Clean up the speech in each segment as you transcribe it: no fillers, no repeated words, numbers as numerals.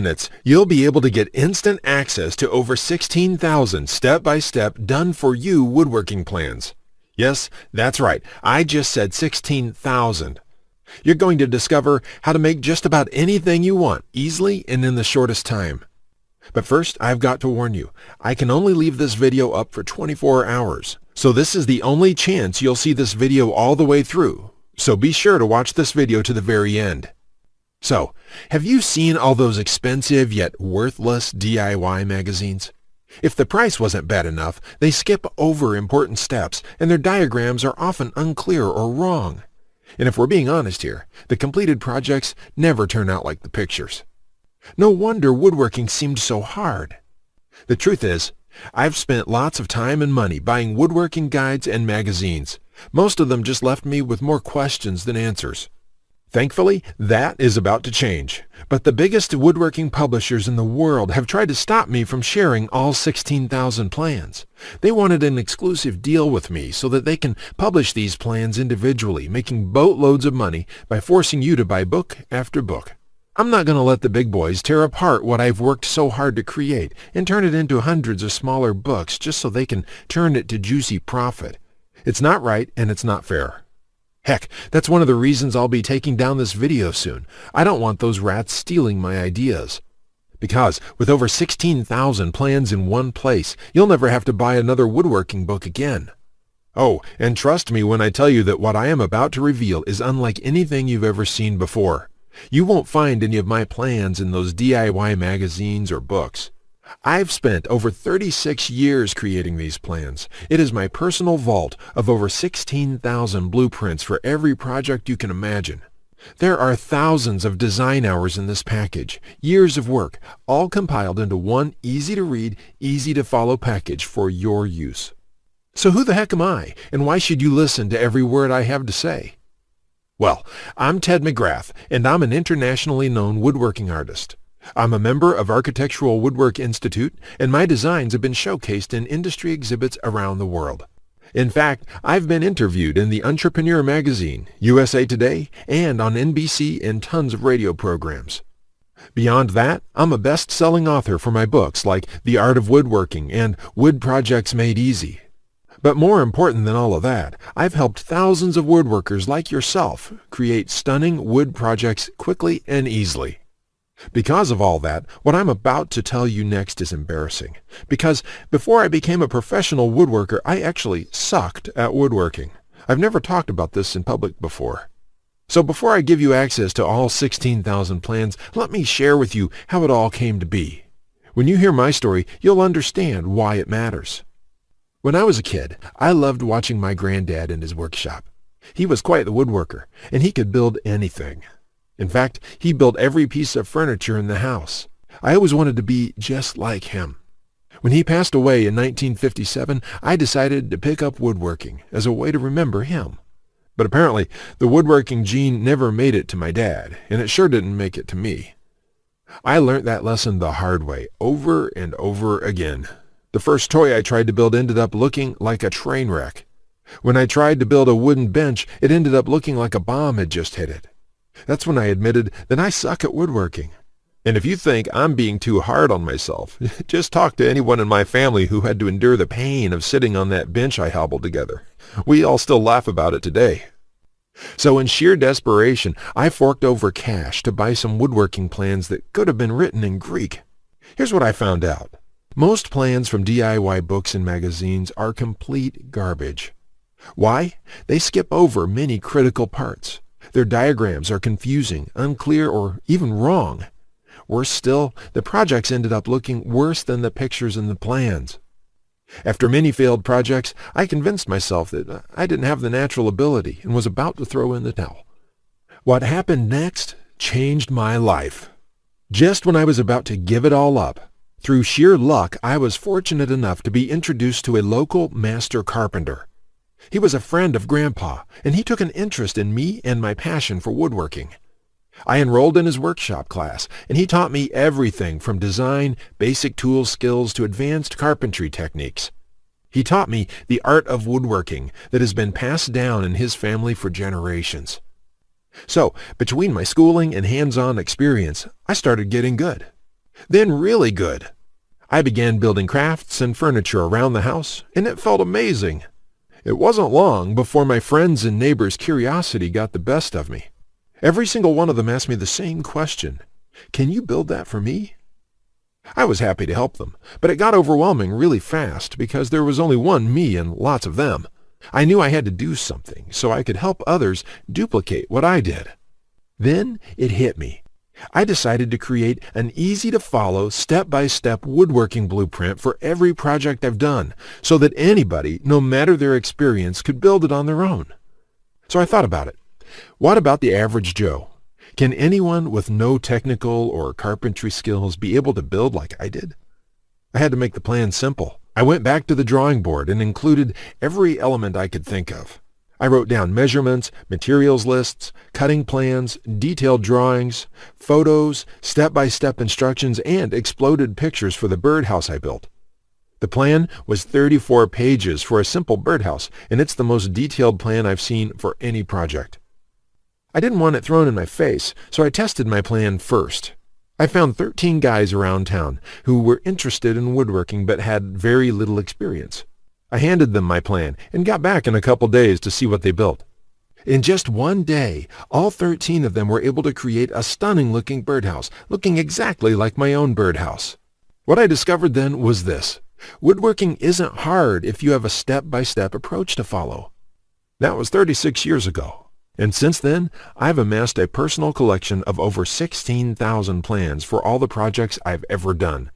minutes, you'll be able to get instant access to over 16,000 step-by-step done-for-you woodworking plans. Yes, that's right. I just said 16,000. You're going to discover how to make just about anything you want easily and in the shortest time. But first, I've got to warn you, I can only leave this video up for 24 hours. So this is the only chance you'll see this video all the way through. So be sure to watch this video to the very end. So, have you seen all those expensive yet worthless DIY magazines? If the price wasn't bad enough, they skip over important steps and their diagrams are often unclear or wrong. And if we're being honest here, the completed projects never turn out like the pictures. No wonder woodworking seemed so hard. The truth is, I've spent lots of time and money buying woodworking guides and magazines. Most of them just left me with more questions than answers. Thankfully, that is about to change. But the biggest woodworking publishers in the world have tried to stop me from sharing all 16,000 plans. They wanted an exclusive deal with me so that they can publish these plans individually, making boatloads of money by forcing you to buy book after book. I'm not going to let the big boys tear apart what I've worked so hard to create and turn it into hundreds of smaller books just so they can turn it to juicy profit. It's not right and it's not fair. Heck, that's one of the reasons I'll be taking down this video soon. I don't want those rats stealing my ideas. Because with over 16,000 plans in one place, you'll never have to buy another woodworking book again. Oh, and trust me when I tell you that what I am about to reveal is unlike anything you've ever seen before. You won't find any of my plans in those DIY magazines or books. I've spent over 36 years creating these plans. It is my personal vault of over 16,000 blueprints for every project you can imagine. There are thousands of design hours in this package, years of work, all compiled into one easy-to-read, easy-to-follow package for your use. So who the heck am I, and why should you listen to every word I have to say? Well, I'm Ted McGrath, and I'm an internationally known woodworking artist. I'm a member of Architectural Woodwork Institute, and my designs have been showcased in industry exhibits around the world. In fact, I've been interviewed in the Entrepreneur magazine, USA Today, and on NBC and tons of radio programs. Beyond that, I'm a best-selling author for my books like The Art of Woodworking and Wood Projects Made Easy. But more important than all of that, I've helped thousands of woodworkers like yourself create stunning wood projects quickly and easily. Because of all that, what I'm about to tell you next is embarrassing. Because before I became a professional woodworker, I actually sucked at woodworking. I've never talked about this in public before. So before I give you access to all 16,000 plans, let me share with you how it all came to be. When you hear my story, you'll understand why it matters. When I was a kid, I loved watching my granddad in his workshop. He was quite the woodworker, and he could build anything. In fact, he built every piece of furniture in the house. I always wanted to be just like him. When he passed away in 1957, I decided to pick up woodworking as a way to remember him. But apparently, the woodworking gene never made it to my dad, and it sure didn't make it to me. I learned that lesson the hard way, over and over again. The first toy I tried to build ended up looking like a train wreck. When I tried to build a wooden bench, it ended up looking like a bomb had just hit it. That's when I admitted that I suck at woodworking. And if you think I'm being too hard on myself, just talk to anyone in my family who had to endure the pain of sitting on that bench I hobbled together. We all still laugh about it today. So in sheer desperation, I forked over cash to buy some woodworking plans that could have been written in Greek. Here's what I found out. Most plans from DIY books and magazines are complete garbage. Why? They skip over many critical parts. Their diagrams are confusing, unclear, or even wrong. Worse still, the projects ended up looking worse than the pictures in the plans. After many failed projects, I convinced myself that I didn't have the natural ability and was about to throw in the towel. What happened next changed my life. Just when I was about to give it all up, through sheer luck, I was fortunate enough to be introduced to a local master carpenter. He was a friend of Grandpa, and he took an interest in me and my passion for woodworking. I enrolled in his workshop class, and he taught me everything from design, basic tool skills to advanced carpentry techniques. He taught me the art of woodworking that has been passed down in his family for generations. So, between my schooling and hands-on experience, I started getting good. Then really good. I began building crafts and furniture around the house, and it felt amazing. It wasn't long before my friends and neighbors' curiosity got the best of me. Every single one of them asked me the same question. Can you build that for me? I was happy to help them, but it got overwhelming really fast because there was only one me and lots of them. I knew I had to do something so I could help others duplicate what I did. Then it hit me. I decided to create an easy-to-follow, step-by-step woodworking blueprint for every project I've done so that anybody, no matter their experience, could build it on their own. So I thought about it. What about the average Joe? Can anyone with no technical or carpentry skills be able to build like I did? I had to make the plan simple. I went back to the drawing board and included every element I could think of. I wrote down measurements, materials lists, cutting plans, detailed drawings, photos, step-by-step instructions, and exploded pictures for the birdhouse I built. The plan was 34 pages for a simple birdhouse, and it's the most detailed plan I've seen for any project. I didn't want it thrown in my face, so I tested my plan first. I found 13 guys around town who were interested in woodworking but had very little experience. I handed them my plan and got back in a couple days to see what they built. In just one day, all 13 of them were able to create a stunning-looking birdhouse, looking exactly like my own birdhouse. What I discovered then was this. Woodworking isn't hard if you have a step-by-step approach to follow. That was 36 years ago. And since then, I've amassed a personal collection of over 16,000 plans for all the projects I've ever done.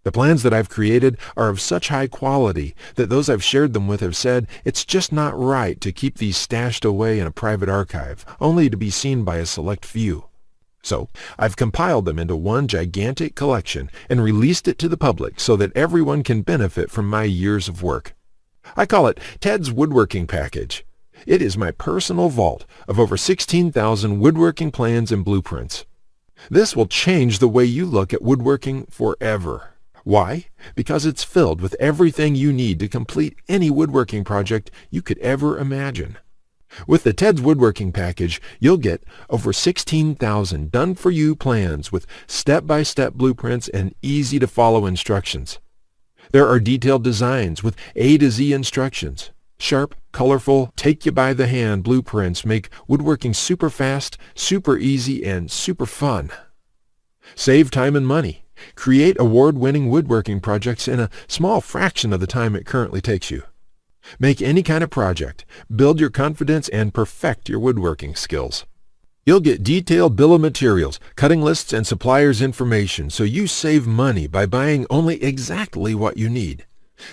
The plans that I've created are of such high quality that those I've shared them with have said it's just not right to keep these stashed away in a private archive, only to be seen by a select few. So, I've compiled them into one gigantic collection and released it to the public so that everyone can benefit from my years of work. I call it Ted's Woodworking Package. It is my personal vault of over 16,000 woodworking plans and blueprints. This will change the way you look at woodworking forever. Why? Because it's filled with everything you need to complete any woodworking project you could ever imagine. With the Ted's Woodworking Package, you'll get over 16,000 done-for-you plans with step-by-step blueprints and easy-to-follow instructions. There are detailed designs with A to Z instructions. Sharp, colorful, take-you-by-the-hand blueprints make woodworking super fast, super easy, and super fun. Save time and money. Create award-winning woodworking projects in a small fraction of the time it currently takes you. Make any kind of project, build your confidence, and perfect your woodworking skills. You'll get detailed bill of materials, cutting lists, and suppliers' information so you save money by buying only exactly what you need.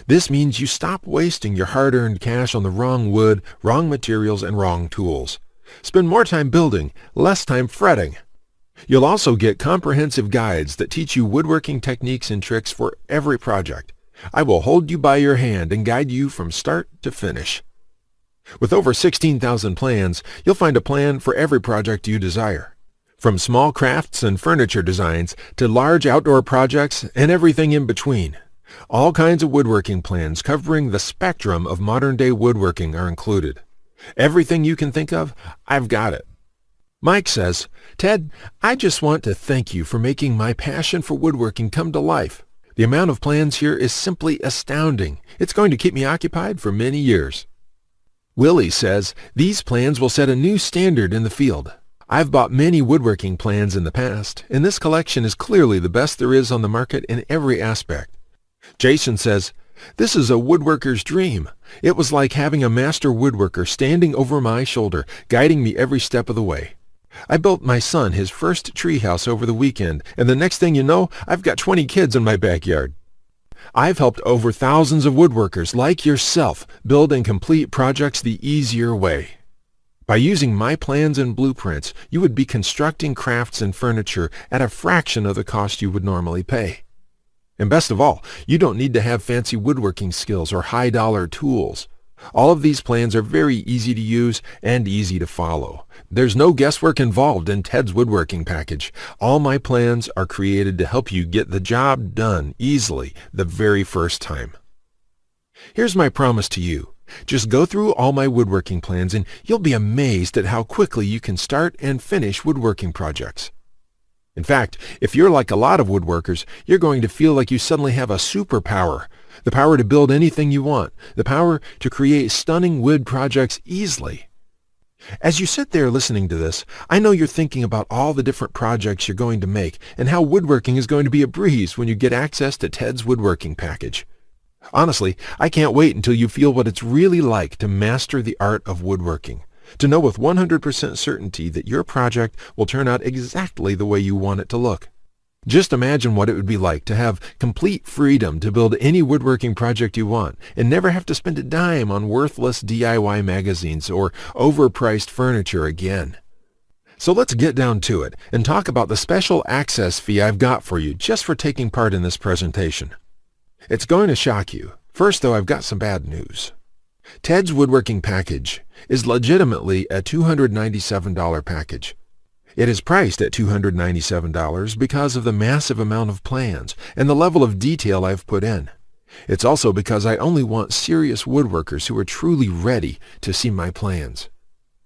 This means you stop wasting your hard-earned cash on the wrong wood, wrong materials, and wrong tools. Spend more time building, less time fretting. You'll also get comprehensive guides that teach you woodworking techniques and tricks for every project. I will hold you by your hand and guide you from start to finish. With over 16,000 plans, you'll find a plan for every project you desire. From small crafts and furniture designs to large outdoor projects and everything in between. All kinds of woodworking plans covering the spectrum of modern-day woodworking are included. Everything you can think of, I've got it. Mike says, Ted, I just want to thank you for making my passion for woodworking come to life. The amount of plans here is simply astounding. It's going to keep me occupied for many years. Willie says, these plans will set a new standard in the field. I've bought many woodworking plans in the past, and this collection is clearly the best there is on the market in every aspect. Jason says, this is a woodworker's dream. It was like having a master woodworker standing over my shoulder, guiding me every step of the way. I built my son his first treehouse over the weekend, and the next thing you know, I've got 20 kids in my backyard. I've helped over thousands of woodworkers like yourself build and complete projects the easier way. By using my plans and blueprints, you would be constructing crafts and furniture at a fraction of the cost you would normally pay. And best of all, you don't need to have fancy woodworking skills or high-dollar tools. All of these plans are very easy to use and easy to follow. There's no guesswork involved in Ted's Woodworking Package. All my plans are created to help you get the job done easily the very first time. Here's my promise to you. Just go through all my woodworking plans and you'll be amazed at how quickly you can start and finish woodworking projects. In fact, if you're like a lot of woodworkers, you're going to feel like you suddenly have a superpower. The power to build anything you want. The power to create stunning wood projects easily. As you sit there listening to this, I know you're thinking about all the different projects you're going to make and how woodworking is going to be a breeze when you get access to Ted's woodworking package. Honestly, I can't wait until you feel what it's really like to master the art of woodworking, to know with 100% certainty that your project will turn out exactly the way you want it to look. Just imagine what it would be like to have complete freedom to build any woodworking project you want and never have to spend a dime on worthless DIY magazines or overpriced furniture again. So let's get down to it and talk about the special access fee I've got for you just for taking part in this presentation. It's going to shock you. First, though, I've got some bad news. Ted's woodworking package is legitimately a $297 package. It is priced at $297 because of the massive amount of plans and the level of detail I've put in. It's also because I only want serious woodworkers who are truly ready to see my plans.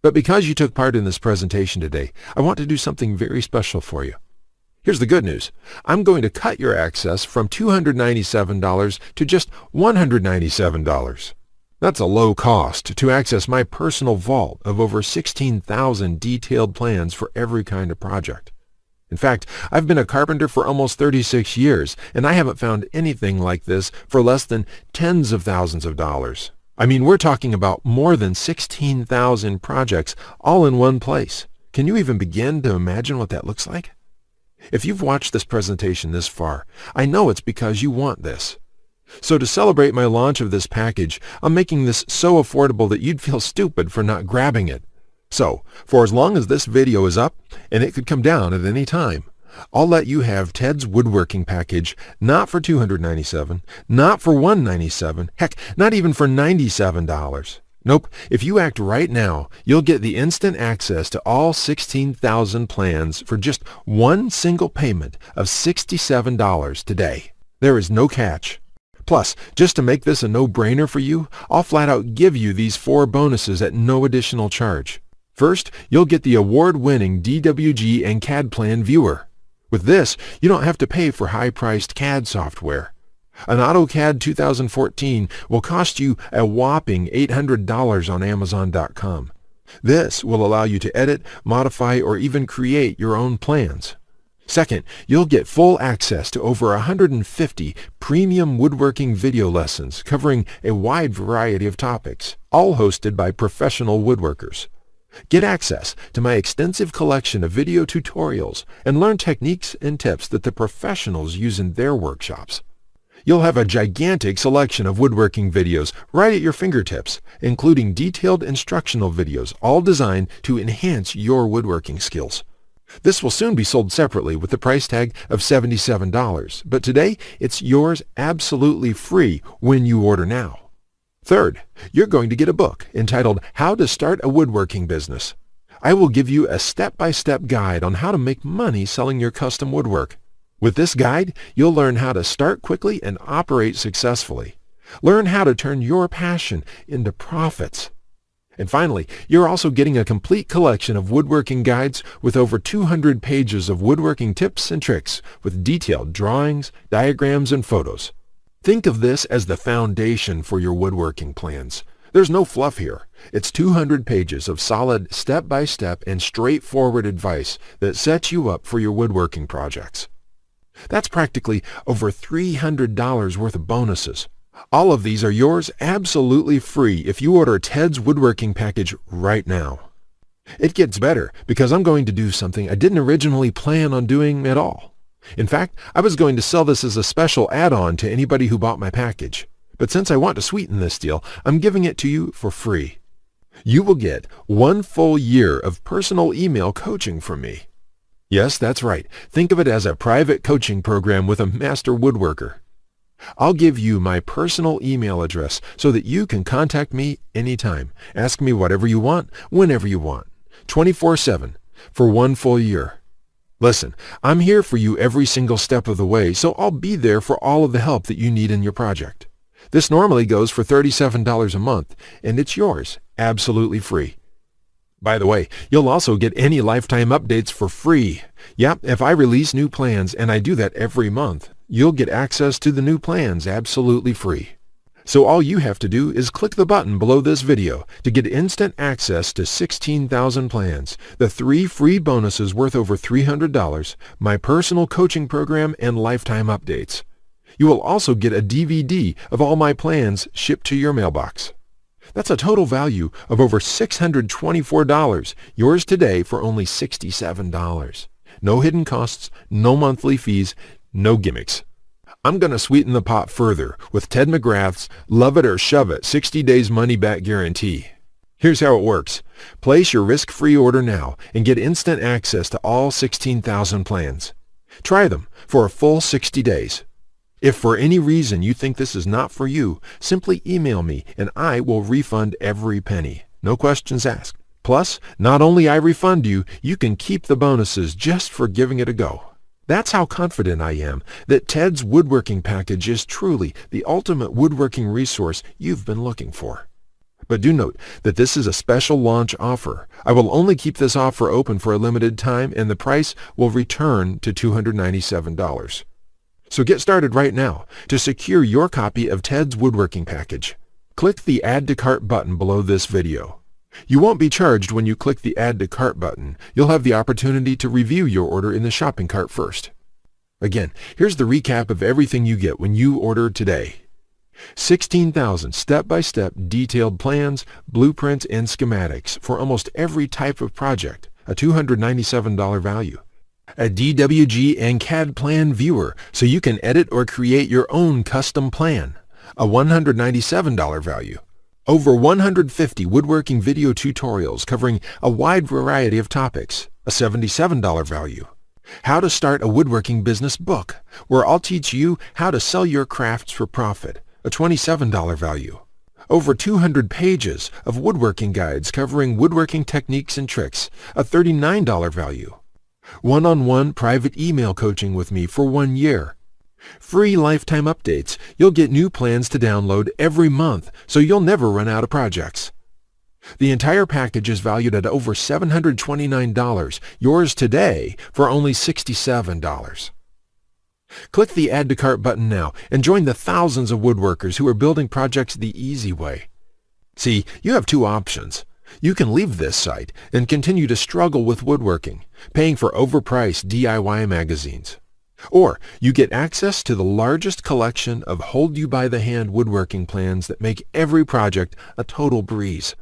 But because you took part in this presentation today, I want to do something very special for you. Here's the good news. I'm going to cut your access from $297 to just $197. That's a low cost to access my personal vault of over 16,000 detailed plans for every kind of project. In fact, I've been a carpenter for almost 36 years, and I haven't found anything like this for less than tens of thousands of dollars. I mean, we're talking about more than 16,000 projects all in one place. Can you even begin to imagine what that looks like? If you've watched this presentation this far, I know it's because you want this. So to celebrate my launch of this package, I'm making this so affordable that you'd feel stupid for not grabbing it. So, for as long as this video is up, and it could come down at any time, I'll let you have Ted's woodworking package not for $297, not for $197, heck, not even for $97. Nope, if you act right now, you'll get the instant access to all 16,000 plans for just one single payment of $67 today. There is no catch. Plus, just to make this a no-brainer for you, I'll flat out give you these 4 bonuses at no additional charge. First, you'll get the award-winning DWG and CAD Plan Viewer. With this, you don't have to pay for high-priced CAD software. An AutoCAD 2014 will cost you a whopping $800 on Amazon.com. This will allow you to edit, modify, or even create your own plans. Second, you'll get full access to over 150 premium woodworking video lessons covering a wide variety of topics, all hosted by professional woodworkers. Get access to my extensive collection of video tutorials and learn techniques and tips that the professionals use in their workshops. You'll have a gigantic selection of woodworking videos right at your fingertips, including detailed instructional videos, all designed to enhance your woodworking skills. This will soon be sold separately with the price tag of $77, but today it's yours absolutely free when you order now. Third, you're going to get a book entitled How to Start a Woodworking Business. I will give you a step-by-step guide on how to make money selling your custom woodwork. With this guide, you'll learn how to start quickly and operate successfully. Learn how to turn your passion into profits. And finally, you're also getting a complete collection of woodworking guides with over 200 pages of woodworking tips and tricks with detailed drawings, diagrams, and photos. Think of this as the foundation for your woodworking plans. There's no fluff here. It's 200 pages of solid step-by-step and straightforward advice that sets you up for your woodworking projects. That's practically over $300 worth of bonuses. All of these are yours absolutely free if you order Ted's woodworking package right now. It gets better because I'm going to do something I didn't originally plan on doing at all. In fact, I was going to sell this as a special add-on to anybody who bought my package. But since I want to sweeten this deal, I'm giving it to you for free. You will get 1 full year of personal email coaching from me. Yes, that's right. Think of it as a private coaching program with a master woodworker. I'll give you my personal email address so that you can contact me anytime. Ask me whatever you want, whenever you want, 24/7, for 1 full year. Listen, I'm here for you every single step of the way, so I'll be there for all of the help that you need in your project. This normally goes for $37 a month, and it's yours, absolutely free. By the way, you'll also get any lifetime updates for free. Yep, if I release new plans, and I do that every month, you'll get access to the new plans absolutely free. So all you have to do is click the button below this video to get instant access to 16,000 plans, the 3 free bonuses worth over $300, my personal coaching program, and lifetime updates. You will also get a DVD of all my plans shipped to your mailbox. That's a total value of over $624, yours today for only $67. No hidden costs, no monthly fees, no gimmicks. I'm going to sweeten the pot further with Ted McGrath's Love It or Shove It 60 Days Money Back Guarantee. Here's how it works. Place your risk-free order now and get instant access to all 16,000 plans. Try them for a full 60 days. If for any reason you think this is not for you, simply email me and I will refund every penny. No questions asked. Plus, not only I refund you, you can keep the bonuses just for giving it a go. That's how confident I am that Ted's Woodworking Package is truly the ultimate woodworking resource you've been looking for. But do note that this is a special launch offer. I will only keep this offer open for a limited time, and the price will return to $297. So get started right now to secure your copy of Ted's Woodworking Package. Click the Add to Cart button below this video. You won't be charged when you click the Add to Cart button. You'll have the opportunity to review your order in the shopping cart first. Again, here's the recap of everything you get when you order today. 16,000 step-by-step detailed plans, blueprints, and schematics for almost every type of project, a $297 value. A DWG and CAD plan viewer so you can edit or create your own custom plan, a $197 value. Over 150 woodworking video tutorials covering a wide variety of topics, a $77 value. How to start a woodworking business book, where I'll teach you how to sell your crafts for profit, a $27 value. Over 200 pages of woodworking guides covering woodworking techniques and tricks, a $39 value. One-on-one private email coaching with me for 1 year. Free lifetime updates. You'll get new plans to download every month, so you'll never run out of projects. The entire package is valued at over $729, yours today for only $67. Click the Add to Cart button now and join the thousands of woodworkers who are building projects the easy way. See, you have two options. You can leave this site and continue to struggle with woodworking, paying for overpriced DIY magazines. Or you get access to the largest collection of hold-you-by-the-hand woodworking plans that make every project a total breeze.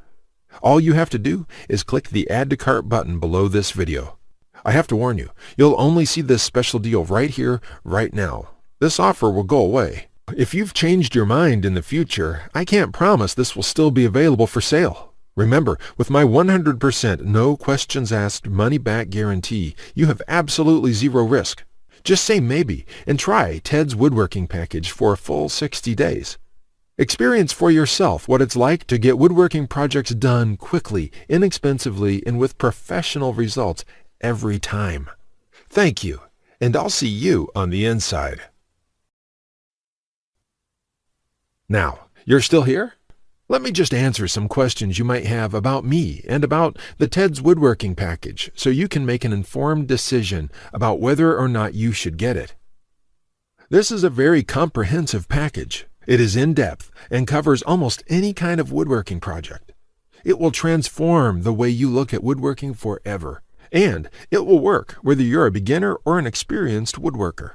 All you have to do is click the Add to Cart button below this video. I have to warn you, you'll only see this special deal right here, right now. This offer will go away. If you've changed your mind in the future, I can't promise this will still be available for sale. Remember, with my 100% no questions asked money-back guarantee, you have absolutely zero risk. Just say maybe and try Ted's Woodworking Package for a full 60 days. Experience for yourself what it's like to get woodworking projects done quickly, inexpensively, and with professional results every time. Thank you, and I'll see you on the inside. Now, you're still here? Let me just answer some questions you might have about me and about the Ted's Woodworking Package so you can make an informed decision about whether or not you should get it. This is a very comprehensive package. It is in-depth and covers almost any kind of woodworking project. It will transform the way you look at woodworking forever, and it will work whether you're a beginner or an experienced woodworker.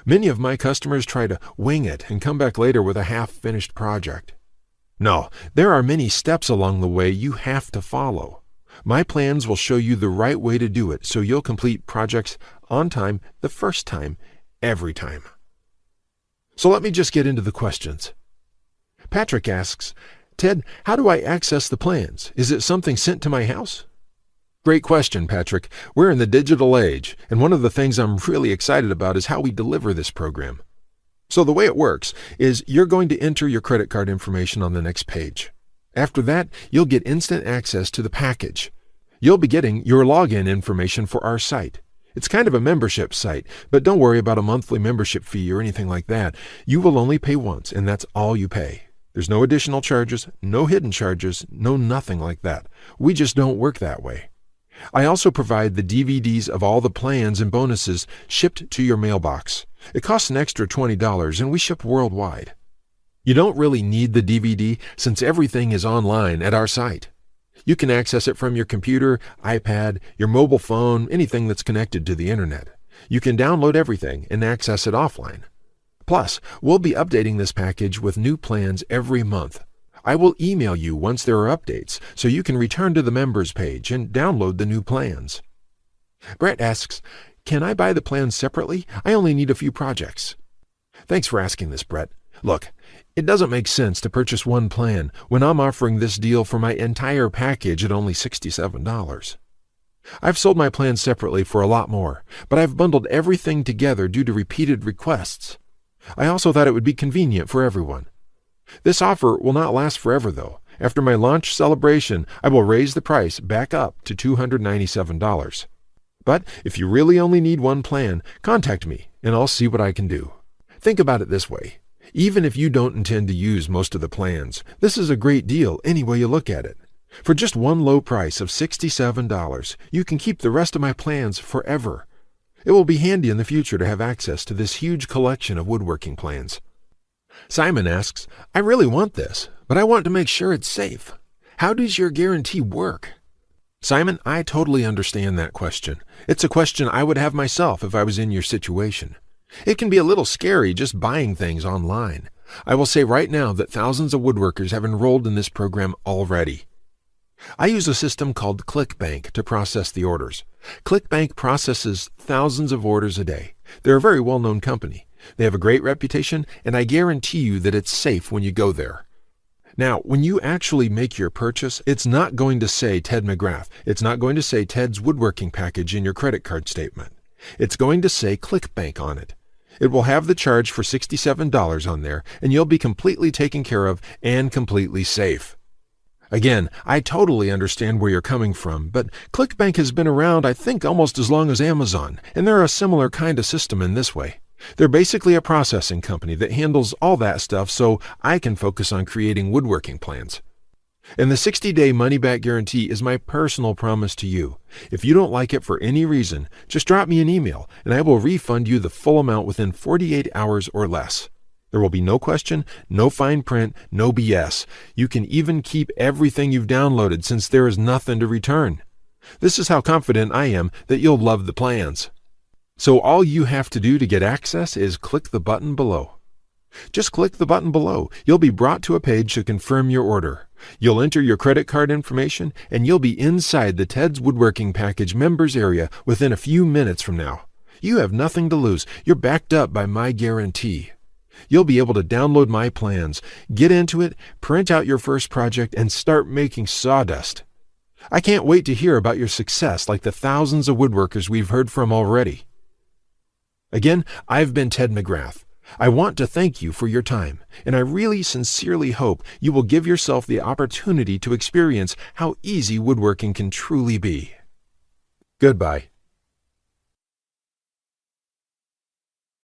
Many of my customers try to wing it and come back later with a half-finished project. No, there are many steps along the way you have to follow. My plans will show you the right way to do it so you'll complete projects on time the first time, every time. So let me just get into the questions. Patrick asks, Ted, how do I access the plans? Is it something sent to my house? Great question, Patrick. We're in the digital age, and one of the things I'm really excited about is how we deliver this program. So the way it works is you're going to enter your credit card information on the next page. After that, you'll get instant access to the package. You'll be getting your login information for our site. It's kind of a membership site, but don't worry about a monthly membership fee or anything like that. You will only pay once, and that's all you pay. There's no additional charges, no hidden charges, no nothing like that. We just don't work that way. I also provide the DVDs of all the plans and bonuses shipped to your mailbox. It costs an extra $20 and we ship worldwide. You don't really need the DVD since everything is online at our site. You can access it from your computer, iPad, your mobile phone, anything that's connected to the internet. You can download everything and access it offline. Plus, we'll be updating this package with new plans every month. I will email you once there are updates so you can return to the members page and download the new plans. Brett asks, can I buy the plans separately? I only need a few projects. Thanks for asking this, Brett. Look, it doesn't make sense to purchase one plan when I'm offering this deal for my entire package at only $67. I've sold my plans separately for a lot more, but I've bundled everything together due to repeated requests. I also thought it would be convenient for everyone. This offer will not last forever, though. After my launch celebration, I will raise the price back up to $297. But if you really only need one plan, contact me and I'll see what I can do. Think about it this way. Even if you don't intend to use most of the plans, this is a great deal any way you look at it. For just one low price of $67, you can keep the rest of my plans forever. It will be handy in the future to have access to this huge collection of woodworking plans. Simon asks, I really want this, but I want to make sure it's safe. How does your guarantee work? Simon, I totally understand that question. It's a question I would have myself if I was in your situation. It can be a little scary just buying things online. I will say right now that thousands of woodworkers have enrolled in this program already. I use a system called ClickBank to process the orders. ClickBank processes thousands of orders a day. They're a very well-known company. They have a great reputation, and I guarantee you that it's safe when you go there. Now, when you actually make your purchase, it's not going to say Ted McGrath. It's not going to say Ted's Woodworking Package in your credit card statement. It's going to say ClickBank on it. It will have the charge for $67 on there, and you'll be completely taken care of and completely safe. Again, I totally understand where you're coming from, but ClickBank has been around, I think, almost as long as Amazon, and they're a similar kind of system in this way. They're basically a processing company that handles all that stuff so I can focus on creating woodworking plans. And the 60-day money-back guarantee is my personal promise to you. If you don't like it for any reason, just drop me an email, and I will refund you the full amount within 48 hours or less. There will be no question, no fine print, no BS. You can even keep everything you've downloaded since there is nothing to return. This is how confident I am that you'll love the plans. So all you have to do to get access is click the button below. Just click the button below. You'll be brought to a page to confirm your order. You'll enter your credit card information, and you'll be inside the Ted's Woodworking Package members area within a few minutes from now. You have nothing to lose. You're backed up by my guarantee. You'll be able to download my plans, get into it, print out your first project, and start making sawdust. I can't wait to hear about your success like the thousands of woodworkers we've heard from already. Again, I've been Ted McGrath. I want to thank you for your time, and I really sincerely hope you will give yourself the opportunity to experience how easy woodworking can truly be. Goodbye.